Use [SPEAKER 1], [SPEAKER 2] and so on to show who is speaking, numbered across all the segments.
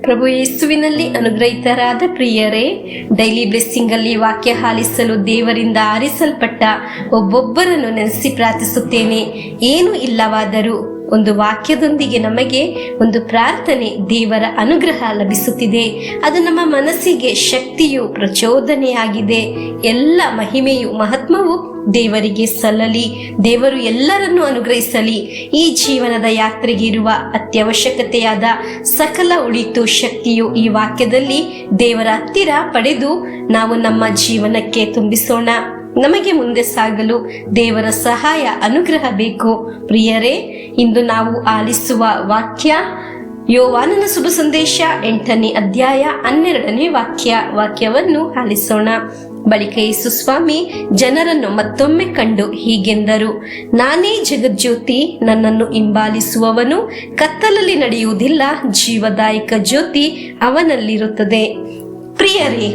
[SPEAKER 1] ಪ್ರಭು ಯೇಸುವಿನಲ್ಲಿ ಅನುಗ್ರಹಿತರಾದ ಪ್ರಿಯರೇ, daily blessing ಅಲ್ಲಿ ವಾಕ್ಯ ಆಲಿಸಲು ದೇವರಿಂದ ಆರಿಸಲ್ಪಟ್ಟ ಒಬ್ಬೊಬ್ಬರನ್ನು ನೆನೆಸಿ ಪ್ರಾರ್ಥಿಸುತ್ತೇನೆ. ಏನು ಇಲ್ಲವಾದರೂ ಒಂದು ವಾಕ್ಯದೊಂದಿಗೆ ನಮಗೆ ಒಂದು ಪ್ರಾರ್ಥನೆ, ದೇವರ ಅನುಗ್ರಹ ಲಭಿಸುತ್ತಿದೆ. ಅದು ನಮ್ಮ ಮನಸ್ಸಿಗೆ ಶಕ್ತಿಯು, ಪ್ರಚೋದನೆಯಾಗಿದೆ. ಎಲ್ಲ ಮಹಿಮೆಯು, ಮಹತ್ವವು ದೇವರಿಗೆ ಸಲ್ಲಲಿ. ದೇವರು ಎಲ್ಲರನ್ನೂ ಅನುಗ್ರಹಿಸಲಿ. ಈ ಜೀವನದ ಯಾತ್ರೆಗೆ ಇರುವ ಅತ್ಯವಶ್ಯಕತೆಯಾದ ಸಕಲ ಉಳಿತು ಶಕ್ತಿಯು ಈ ವಾಕ್ಯದಲ್ಲಿ ದೇವರ ಹತ್ತಿರ ಪಡೆದು ನಾವು ನಮ್ಮ ಜೀವನಕ್ಕೆ ತುಂಬಿಸೋಣ. ನಮಗೆ ಮುಂದೆ ಸಾಗಲು ದೇವರ ಸಹಾಯ, ಅನುಗ್ರಹ ಬೇಕು. ಪ್ರಿಯರೇ, ಇಂದು ನಾವು ಆಲಿಸುವ ವಾಕ್ಯ ಯೋವಾನನ ಶುಭ ಸಂದೇಶ 8ನೇ ಅಧ್ಯಾಯ 12ನೇ ವಾಕ್ಯವನ್ನು ಆಲಿಸೋಣ. ಬಳಿಕ ಯೇಸು ಸ್ವಾಮಿ ಜನರನ್ನು ಮತ್ತೊಮ್ಮೆ ಕಂಡು ಹೀಗೆಂದರು, ನಾನೇ ಜಗಜ್ಯೋತಿ, ನನ್ನನ್ನು ಹಿಂಬಾಲಿಸುವವನು ಕತ್ತಲಲ್ಲಿ ನಡೆಯುವುದಿಲ್ಲ, ಜೀವದಾಯಕ ಜ್ಯೋತಿ ಅವನಲ್ಲಿರುತ್ತದೆ. ಪ್ರಿಯರೇ,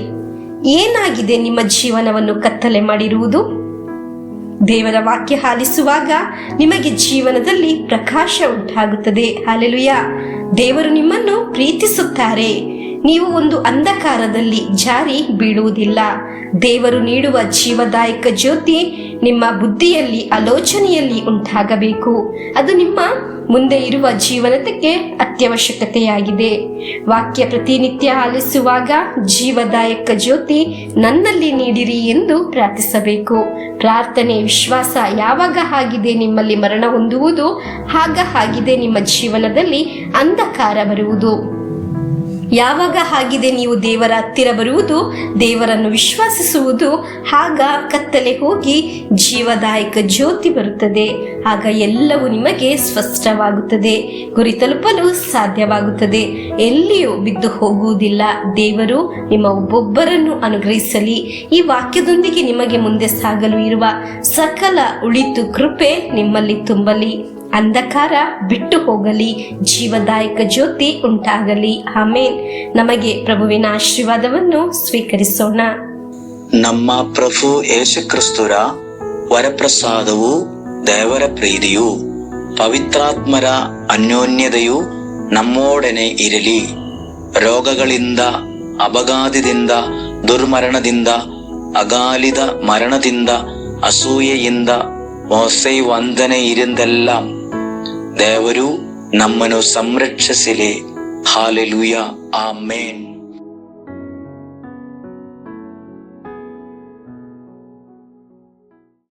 [SPEAKER 1] ಏನಾಗಿದೆ ನಿಮ್ಮ ಜೀವನವನ್ನು ಕತ್ತಲೆ ಮಾಡಿರುವುದು? ದೇವರ ವಾಕ್ಯ ಆಲಿಸುವಾಗ ನಿಮಗೆ ಜೀವನದಲ್ಲಿ ಪ್ರಕಾಶ ಉಂಟಾಗುತ್ತದೆ. ಹಲ್ಲೆಲೂಯಾ! ದೇವರು ನಿಮ್ಮನ್ನು ಪ್ರೀತಿಸುತ್ತಾರೆ. ನೀವು ಒಂದು ಅಂಧಕಾರದಲ್ಲಿ ಜಾರಿ ಬೀಳುವುದಿಲ್ಲ. ದೇವರು ನೀಡುವ ಜೀವದಾಯಕ ಜ್ಯೋತಿ ನಿಮ್ಮ ಬುದ್ಧಿಯಲ್ಲಿ, ಆಲೋಚನೆಯಲ್ಲಿ ಉಂಟಾಗಬೇಕು. ಅದು ನಿಮ್ಮ ಮುಂದೆ ಇರುವ ಜೀವನಕ್ಕೆ ಅತ್ಯವಶ್ಯಕತೆಯಾಗಿದೆ. ವಾಕ್ಯ ಪ್ರತಿನಿತ್ಯ ಆಲಿಸುವಾಗ ಜೀವದಾಯಕ ಜ್ಯೋತಿ ನನ್ನಲ್ಲಿ ನೀಡಿರಿ ಎಂದು ಪ್ರಾರ್ಥಿಸಬೇಕು. ಪ್ರಾರ್ಥನೆ, ವಿಶ್ವಾಸ ಯಾವಾಗ ಆಗಿದೆ ನಿಮ್ಮಲ್ಲಿ ಮರಣ ಹೊಂದುವುದು, ಆಗಿದೆ ನಿಮ್ಮ ಜೀವನದಲ್ಲಿ ಅಂಧಕಾರ ಬರುವುದು. ಯಾವಾಗ ಆಗಿದೆ ನೀವು ದೇವರ ಹತ್ತಿರ ಬರುವುದು, ದೇವರನ್ನು ವಿಶ್ವಾಸಿಸುವುದು, ಆಗ ಕತ್ತಲೆ ಹೋಗಿ ಜೀವದಾಯಕ ಜ್ಯೋತಿ ಬರುತ್ತದೆ. ಆಗ ಎಲ್ಲವೂ ನಿಮಗೆ ಸ್ಪಷ್ಟವಾಗುತ್ತದೆ, ಗುರಿ ತಲುಪಲು ಸಾಧ್ಯವಾಗುತ್ತದೆ, ಎಲ್ಲಿಯೂ ಬಿದ್ದು ಹೋಗುವುದಿಲ್ಲ. ದೇವರು ನಿಮ್ಮ ಒಬ್ಬೊಬ್ಬರನ್ನು ಅನುಗ್ರಹಿಸಲಿ. ಈ ವಾಕ್ಯದೊಂದಿಗೆ ನಿಮಗೆ ಮುಂದೆ ಸಾಗಲು ಇರುವ ಸಕಲ ಉಳಿತು ಕೃಪೆ ನಿಮ್ಮಲ್ಲಿ ತುಂಬಲಿ. ಅಂಧಕಾರ ಬಿಟ್ಟು ಹೋಗಲಿ, ಜೀವದಾಯಕ ಜ್ಯೋತಿ ಉಂಟಾಗಲಿ. ಆಮೇನ್. ನಮಗೆ ಪ್ರಭುವಿನ ಆಶೀರ್ವಾದವನ್ನು ಸ್ವೀಕರಿಸೋಣ.
[SPEAKER 2] ನಮ್ಮ ಪ್ರಭು ಯೇಸು ಕ್ರಿಸ್ತರ ವರಪ್ರಸಾದವು, ದೇವರ ಪ್ರೀತಿಯು, ಪವಿತ್ರಾತ್ಮರ ಅನ್ಯೋನ್ಯತೆಯು ನಮ್ಮೊಡನೆ ಇರಲಿ. ರೋಗಗಳಿಂದ, ಅಪಘಾತದಿಂದ, ದುರ್ಮರಣದಿಂದ, ಅಗಾಲಿದ ಮರಣದಿಂದ, ಅಸೂಯೆಯಿಂದ, ಮೋಸೆ ವಂದನೆಯಿಂದೆಲ್ಲ ದೇವರು ನಮ್ಮನ್ನು ಸಂರಕ್ಷಿಸಲಿ. ಹಾಲೆಲೂಯಾ, ಆಮೇನ್.